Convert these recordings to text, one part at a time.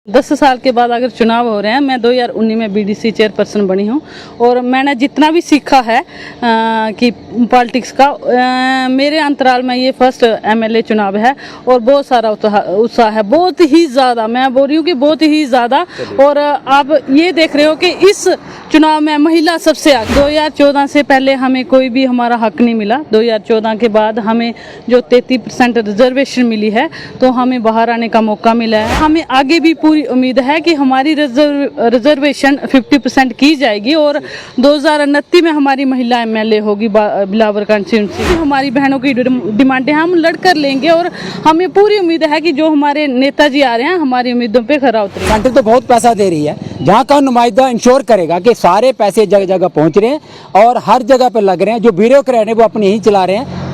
10 साल के बाद अगर चुनाव हो रहे हैं, मैं 2019 में बीडीसी चेयरपर्सन बनी हूं और मैंने जितना भी सीखा है कि पॉलिटिक्स का, मेरे अंतराल में ये फर्स्ट एमएलए चुनाव है और बहुत सारा उत्साह है, बहुत ही ज़्यादा। मैं बोल रही हूँ कि बहुत ही ज़्यादा। और आप ये देख रहे हो कि इस चुनाव में महिला सबसे आगे। 2014 से पहले हमें कोई भी हमारा हक नहीं मिला। 2014 के बाद हमें जो 33% रिजर्वेशन मिली है, तो हमें बाहर आने का मौका मिला है। हमें आगे भी पूरी उम्मीद है कि हमारी रिजर्वेशन 50% की जाएगी और 2029 में हमारी महिला एमएलए होगी बिलावर कंस्टिट्यूंसी। हमारी बहनों की डिमांडें हम लड़कर लेंगे और हमें पूरी उम्मीद है कि जो हमारे नेताजी आ रहे हैं, हमारी उम्मीदों पे खरा उतरेंगे। सेंटर तो बहुत पैसा दे रही है, जहाँ का नुमाइंदा इंश्योर करेगा कि सारे पैसे जगह जगह पहुँच रहे हैं और हर जगह पर लग रहे हैं। जो ब्यूरोक्रेट है वो अपने ही चला रहे हैं,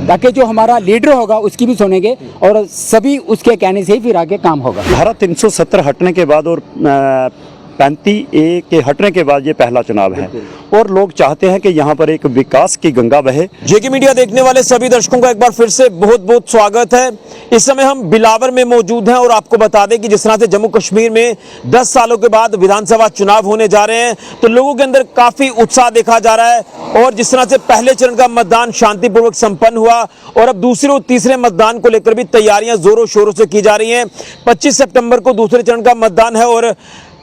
ताकि जो हमारा लीडर होगा उसकी भी सुनेंगे और सभी उसके कहने से ही फिर आगे काम होगा। धारा 370 हटने के बाद और 35A के हटने के बाद ये पहला चुनाव है और लोग चाहते हैं कि यहाँ पर एक विकास की गंगा बहे। जेके मीडिया देखने वाले सभी दर्शकों का एक बार फिर से बहुत बहुत स्वागत है। इस समय हम बिलावर में मौजूद हैं और आपको बता दें कि जिस तरह से जम्मू कश्मीर में 10 सालों के बाद विधानसभा चुनाव होने जा रहे हैं, तो लोगों के अंदर काफी उत्साह देखा जा रहा है। और जिस तरह से पहले चरण का मतदान शांतिपूर्वक संपन्न हुआ और अब दूसरे और तीसरे मतदान को लेकर भी तैयारियां जोरों शोरों से की जा रही हैं। 25 सितंबर को दूसरे चरण का मतदान है और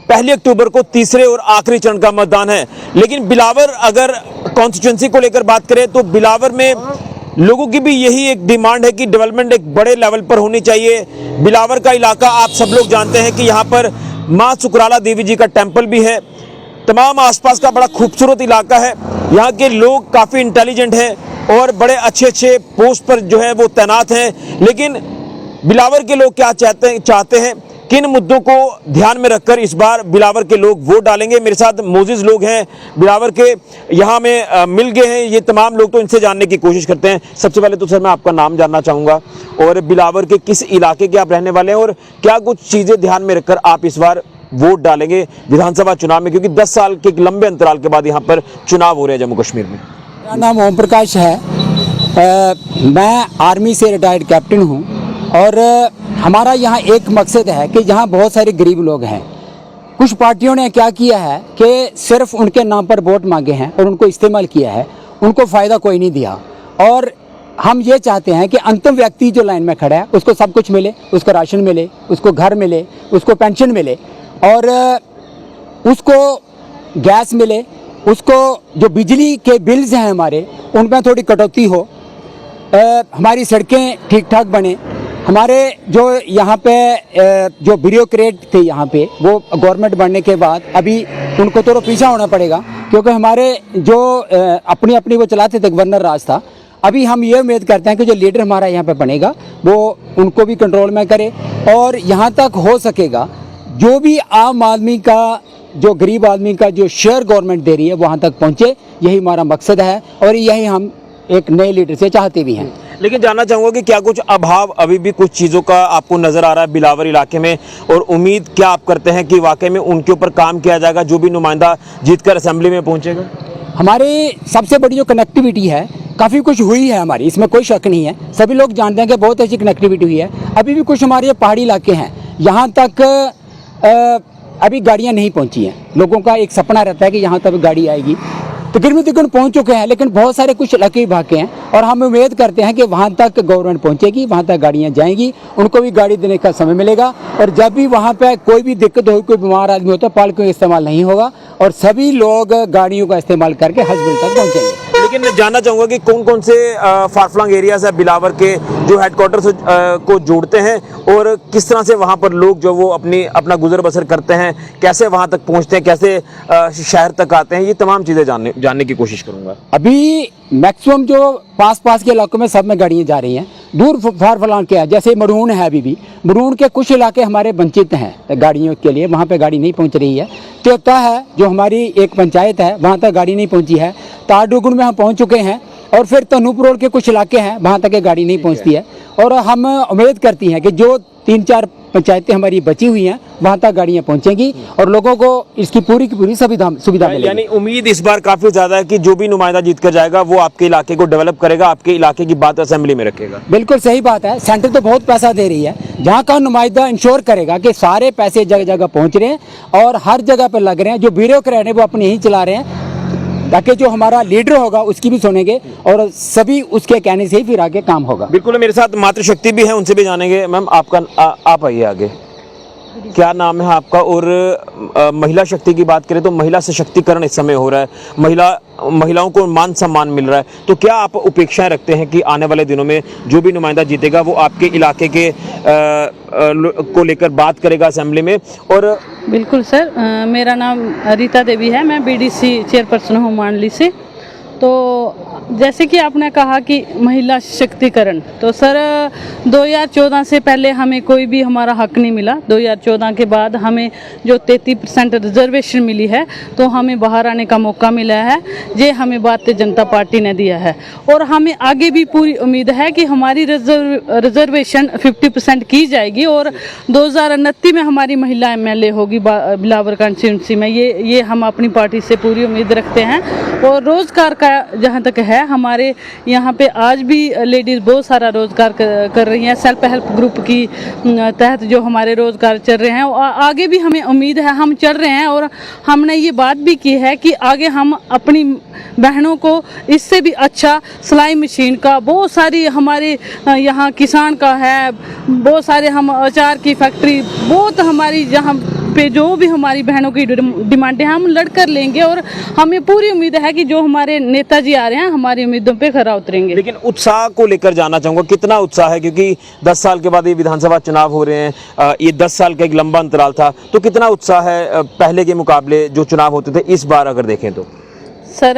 1 अक्टूबर को तीसरे और आखिरी चरण का मतदान है। लेकिन बिलावर अगर कॉन्स्टिट्यूंसी को लेकर बात करें तो बिलावर में लोगों की भी यही एक डिमांड है कि डेवलपमेंट एक बड़े लेवल पर होनी चाहिए। बिलावर का इलाका आप सब लोग जानते हैं कि यहाँ पर माँ सुकराला देवी जी का टेम्पल भी है। तमाम आसपास का बड़ा खूबसूरत इलाका है। यहाँ के लोग काफ़ी इंटेलिजेंट हैं और बड़े अच्छे पोस्ट पर जो है वो तैनात हैं। लेकिन बिलावर के लोग क्या चाहते हैं, किन मुद्दों को ध्यान में रखकर इस बार बिलावर के लोग वोट डालेंगे। मेरे साथ मोजिज लोग हैं बिलावर के, यहाँ में मिल गए हैं ये तमाम लोग, तो इनसे जानने की कोशिश करते हैं। सबसे पहले तो सर मैं आपका नाम जानना चाहूँगा और बिलावर के किस इलाके के आप रहने वाले हैं और क्या कुछ चीज़ें ध्यान में रखकर आप इस बार वोट डालेंगे विधानसभा चुनाव में, क्योंकि 10 साल के लंबे अंतराल के बाद यहाँ पर चुनाव हो रहे हैं जम्मू कश्मीर में। मेरा नाम ओम प्रकाश है। मैं आर्मी से रिटायर्ड कैप्टन हूँ और हमारा यहाँ एक मकसद है कि यहाँ बहुत सारे गरीब लोग हैं। कुछ पार्टियों ने क्या किया है कि सिर्फ उनके नाम पर वोट मांगे हैं और उनको इस्तेमाल किया है, उनको फ़ायदा कोई नहीं दिया। और हम ये चाहते हैं कि अंतिम व्यक्ति जो लाइन में खड़ा है उसको सब कुछ मिले, उसको राशन मिले, उसको घर मिले, उसको पेंशन मिले और उसको गैस मिले, उसको जो बिजली के बिल्स हैं हमारे उनमें थोड़ी कटौती हो, हमारी सड़कें ठीक ठाक बने। हमारे जो यहाँ पे जो ब्यूरोक्रेट थे यहाँ पे, वो गवर्नमेंट बनने के बाद अभी उनको तो पीछा होना पड़ेगा, क्योंकि हमारे जो अपनी वो चलाते थे गवर्नर राज था। अभी हम ये उम्मीद करते हैं कि जो लीडर हमारा यहाँ पे बनेगा वो उनको भी कंट्रोल में करे और यहाँ तक हो सकेगा जो भी आम आदमी का, जो गरीब आदमी का जो शेयर गवर्नमेंट दे रही है वहाँ तक पहुँचे। यही हमारा मकसद है और यही हम एक नए लीडर से चाहते भी हैं। लेकिन जानना चाहूँगा कि क्या कुछ अभाव अभी भी कुछ चीज़ों का आपको नज़र आ रहा है बिलावर इलाके में, और उम्मीद क्या आप करते हैं कि वाकई में उनके ऊपर काम किया जाएगा जो भी नुमाइंदा जीतकर असेंबली में पहुंचेगा? हमारी सबसे बड़ी जो कनेक्टिविटी है, काफ़ी कुछ हुई है हमारी, इसमें कोई शक नहीं है। सभी लोग जानते हैं कि बहुत अच्छी कनेक्टिविटी हुई है। अभी भी कुछ हमारे पहाड़ी इलाके हैं, यहाँ तक अभी गाड़ियाँ नहीं पहुँची हैं। लोगों का एक सपना रहता है कि यहाँ तक गाड़ी आएगी, तकरीबन पहुँच चुके हैं, लेकिन बहुत सारे कुछ इलाके भागे हैं और हम उम्मीद करते हैं कि वहाँ तक गवर्नमेंट पहुँचेगी, वहाँ तक गाड़ियाँ जाएंगी, उनको भी गाड़ी देने का समय मिलेगा। और जब भी वहाँ पे कोई भी दिक्कत हो, कोई बीमार आदमी होता है, पालकों का इस्तेमाल नहीं होगा और सभी लोग गाड़ियों का इस्तेमाल करके हॉस्पिटल तक पहुँचेंगे। लेकिन जानना चाहूँगा कि कौन कौन से फारफ्लंग एरियाज है बिलावर के जो हेडक्वार्टर से को जोड़ते हैं और किस तरह से वहाँ पर लोग जो वो अपना गुजर बसर करते हैं, कैसे वहाँ तक पहुँचते हैं, कैसे शहर तक आते हैं, ये तमाम चीज़ें जानने की कोशिश करूँगा। अभी मैक्सिमम जो पास के इलाकों में सब में गाड़ियाँ जा रही हैं। दूर फार फलान क्या है, जैसे मरून है, अभी भी मरून के कुछ इलाके हमारे वंचित हैं गाड़ियों के लिए, वहाँ पे गाड़ी नहीं पहुँच रही है। त्योता है जो हमारी एक पंचायत है, वहाँ तक गाड़ी नहीं पहुँची है। तारडुगुन में हम पहुँच चुके हैं और फिर तनूप रोड के कुछ इलाके हैं, वहाँ तक गाड़ी नहीं पहुँचती है। और हम उम्मीद करती हैं कि जो 3-4 पंचायतें हमारी बची हुई हैं वहाँ तक गाड़ियाँ पहुँचेंगी और लोगों को इसकी पूरी की पूरी सुविधा मिलेगी। यानी उम्मीद इस बार काफी ज्यादा है कि जो भी नुमाइंदा जीत कर जाएगा वो आपके इलाके को डेवलप करेगा, आपके इलाके की बात असेंबली में रखेगा। बिल्कुल सही बात है, सेंटर तो बहुत पैसा दे रही है, जहाँ का नुमाइंदा इंश्योर करेगा कि सारे पैसे जगह जगह पहुँच रहे हैं और हर जगह पर लग रहे हैं। जो ब्यूरोक्रेट है वो अपने ही चला रहे हैं, ताकि जो हमारा लीडर होगा उसकी भी सुनेंगे और सभी उसके कहने से ही फिर आगे काम होगा। बिल्कुल, मेरे साथ मातृशक्ति भी है, उनसे भी जानेंगे। मैम आपका आप आइए आगे, क्या नाम है आपका? और महिला शक्ति की बात करें तो महिला सशक्तिकरण इस समय हो रहा है, महिलाओं को मान सम्मान मिल रहा है, तो क्या आप अपेक्षाएं रखते हैं कि आने वाले दिनों में जो भी नुमाइंदा जीतेगा वो आपके इलाके के को लेकर बात करेगा असेंबली में? और बिल्कुल सर, मेरा नाम रीता देवी है, मैं बीडीसी चेयरपर्सन हूँ मांडली से। तो जैसे कि आपने कहा कि महिला सशक्तिकरण, तो सर 2014 से पहले हमें कोई भी हमारा हक नहीं मिला। 2014 के बाद हमें जो 33% रिजर्वेशन मिली है तो हमें बाहर आने का मौका मिला है, ये हमें भारतीय जनता पार्टी ने दिया है। और हमें आगे भी पूरी उम्मीद है कि हमारी रिजर्वेशन 50% की जाएगी और 2029 में हमारी महिला MLA होगी बिलावर कंस्टिट्यूंसी में। ये हम अपनी पार्टी से पूरी उम्मीद रखते हैं। और रोज़गार का जहाँ तक है, हमारे यहाँ पे आज भी लेडीज़ बहुत सारा रोज़गार कर रही हैं। सेल्फ हेल्प ग्रुप की तहत जो हमारे रोज़गार चल रहे हैं, आगे भी हमें उम्मीद है, हम चल रहे हैं। और हमने ये बात भी की है कि आगे हम अपनी बहनों को इससे भी अच्छा सिलाई मशीन का, बहुत सारी हमारे यहाँ किसान का है, बहुत सारे हम अचार की फैक्ट्री, बहुत हमारी जहाँ पे जो भी हमारी बहनों की डिमांडें हम लड़कर लेंगे। और हमें पूरी उम्मीद है कि जो हमारे नेताजी आ रहे हैं हमारी उम्मीदों पे खरा उतरेंगे। लेकिन उत्साह को लेकर जानना चाहूंगा, कितना उत्साह है? क्योंकि 10 साल के बाद ये विधानसभा चुनाव हो रहे हैं, ये 10 साल का एक लंबा अंतराल था, तो कितना उत्साह है पहले के मुकाबले जो चुनाव होते थे इस बार अगर देखें तो? सर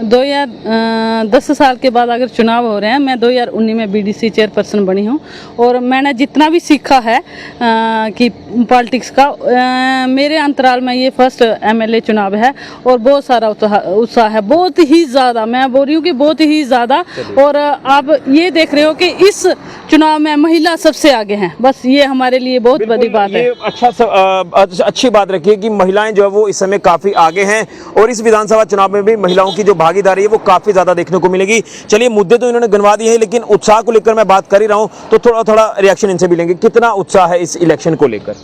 2010 साल के बाद अगर चुनाव हो रहे हैं, मैं 2019 में बीडीसी चेयरपर्सन बनी हूँ और मैंने जितना भी सीखा है कि पॉलिटिक्स का, मेरे अंतराल में ये फर्स्ट MLA चुनाव है और बहुत सारा उत्साह है, बहुत ही ज़्यादा। मैं बोल रही हूँ कि बहुत ही ज़्यादा। और आप ये देख रहे हो कि इस चुनाव में महिला सबसे आगे हैं, बस ये हमारे लिए बहुत बड़ी बात है। अच्छी बात रखिए कि महिलाएं जो है वो इस समय काफ़ी आगे हैं और इस विधानसभा चुनाव में भी महिलाओं की जो भागीदारी है वो काफी ज्यादा देखने को मिलेगी। चलिए, मुद्दे तो इन्होंने गिनवा दिए हैं, लेकिन उत्साह को लेकर मैं बात कर ही रहा हूं तो थोड़ा थोड़ा रिएक्शन इनसे भी लेंगे। कितना उत्साह है इस इलेक्शन को लेकर?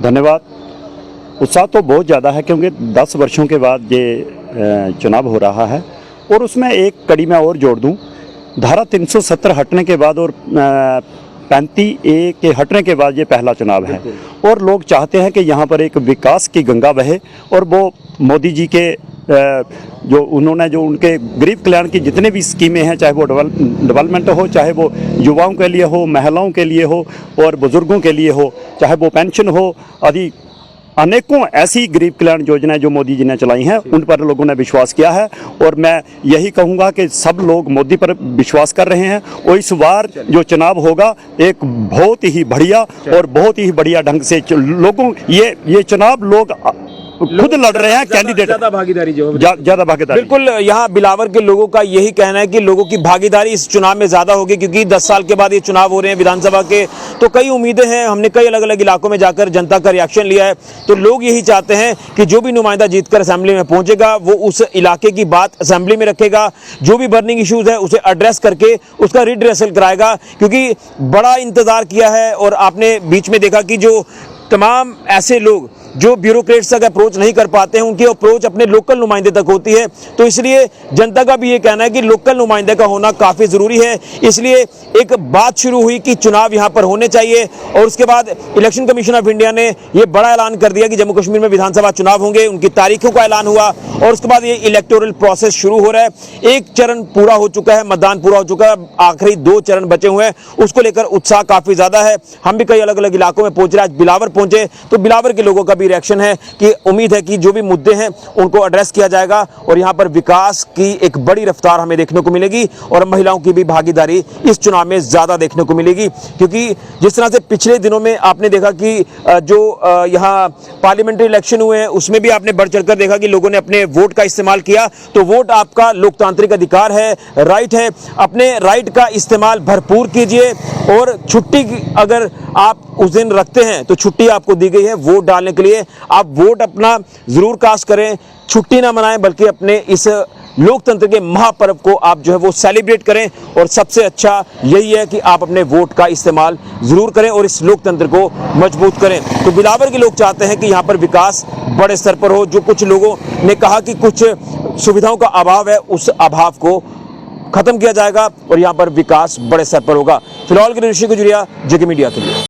धन्यवाद। उत्साह तो बहुत ज़्यादा है क्योंकि 10 वर्षों के बाद ये चुनाव हो रहा है और उसमें एक कड़ी मैं और जोड़ दूं, धारा 370 हटने के बाद और 35A के हटने के बाद ये पहला चुनाव है और लोग चाहते हैं कि यहाँ पर एक विकास की गंगा बहे और वो मोदी जी के जो उन्होंने जो उनके गरीब कल्याण की जितने भी स्कीमें हैं, चाहे वो डेवलपमेंट हो, चाहे वो युवाओं के लिए हो, महिलाओं के लिए हो और बुजुर्गों के लिए हो, चाहे वो पेंशन हो, आदि अनेकों ऐसी गरीब कल्याण योजनाएं जो मोदी जी ने चलाई हैं उन पर लोगों ने विश्वास किया है। और मैं यही कहूँगा कि सब लोग मोदी पर विश्वास कर रहे हैं और इस बार जो चुनाव होगा एक बहुत ही बढ़िया और बहुत ही बढ़िया ढंग से लोगों ये चुनाव लोग खुद लड़ रहे हैं, कैंडिडेट ज्यादा भागीदारी जो है, ज्यादा भागीदारी। बिल्कुल, यहाँ बिलावर के लोगों का यही कहना है कि लोगों की भागीदारी इस चुनाव में ज्यादा होगी क्योंकि 10 साल के बाद ये चुनाव हो रहे हैं विधानसभा के, तो कई उम्मीदें हैं। हमने कई अलग अलग इलाकों में जाकर जनता का रिएक्शन लिया है, तो लोग यही चाहते हैं कि जो भी नुमाइंदा जीतकर असेंबली में पहुंचेगा वो उस इलाके की बात असेंबली में रखेगा, जो भी बर्निंग इश्यूज है उसे एड्रेस करके उसका रिड्रेसल कराएगा। क्योंकि बड़ा इंतजार किया है और आपने बीच में देखा कि जो तमाम ऐसे लोग जो ब्यूरोक्रेट्स तक अप्रोच नहीं कर पाते हैं, उनकी अप्रोच अपने लोकल नुमाइंदे तक होती है, तो इसलिए जनता का भी ये कहना है कि लोकल नुमाइंदे का होना काफ़ी ज़रूरी है। इसलिए एक बात शुरू हुई कि चुनाव यहाँ पर होने चाहिए और उसके बाद इलेक्शन कमीशन ऑफ इंडिया ने ये बड़ा ऐलान कर दिया कि जम्मू कश्मीर में विधानसभा चुनाव होंगे। उनकी तारीखों का ऐलान हुआ और उसके बाद ये इलेक्टोरल प्रोसेस शुरू हो रहा है। एक चरण पूरा हो चुका है, मतदान पूरा हो चुका है, आखिरी 2 चरण बचे हुए हैं, उसको लेकर उत्साह काफ़ी ज़्यादा है। हम भी कई अलग अलग इलाकों में पहुंच रहे हैं, आज बिलावर पहुंचे तो बिलावर के लोगों का भी भी रिएक्शन है कि उम्मीद है कि जो भी मुद्दे हैं उनको एड्रेस किया जाएगा और यहाँ पर विकास की एक बड़ी रफ्तार हमें देखने को मिलेगी और महिलाओं की भी भागीदारी इस चुनाव में ज्यादा देखने को मिलेगी, क्योंकि जिस तरह से पिछले दिनों में आपने देखा कि जो यहाँ पार्लियामेंट्री इलेक्शन हुए हैं उसमें भी आपने बढ़ चढ़कर देखा कि लोगों ने अपने वोट का इस्तेमाल किया। तो वोट आपका लोकतांत्रिक अधिकार है, राइट है, अपने राइट का इस्तेमाल भरपूर कीजिए और छुट्टी अगर आप उस दिन रखते हैं तो छुट्टी आपको दी गई है वोट डालने के लिए। आप वोट अपना जरूर कास्ट करें, छुट्टी ना मनाएं, बल्कि अपने इस लोकतंत्र के महापर्व को आप जो है वो सेलिब्रेट करें। और सबसे अच्छा यही है कि आप अपने वोट का इस्तेमाल जरूर करें और इस लोकतंत्र को मजबूत करें। तो बिलावर के लोग चाहते हैं कि यहाँ पर विकास बड़े स्तर पर हो। जो कुछ लोगों ने कहा कि कुछ सुविधाओं का अभाव है, उस अभाव को खत्म किया जाएगा और यहाँ पर विकास बड़े स्तर पर होगा। फिलहाल के लिए ऋषि गुजरिया, जेके मीडिया के लिए।